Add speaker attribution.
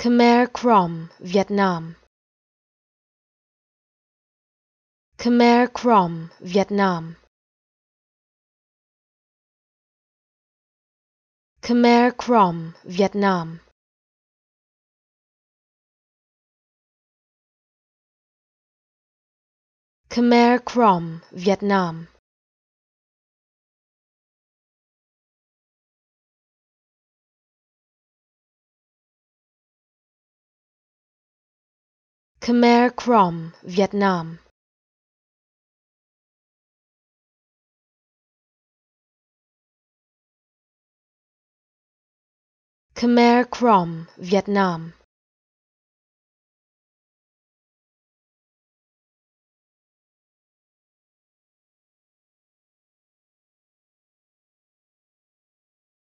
Speaker 1: Khmer Krom, Vietnam. Khmer Krom, Vietnam. Khmer Krom, Vietnam. Khmer Krom, Vietnam. Khmer Krom, Vietnam. Khmer Krom, Vietnam.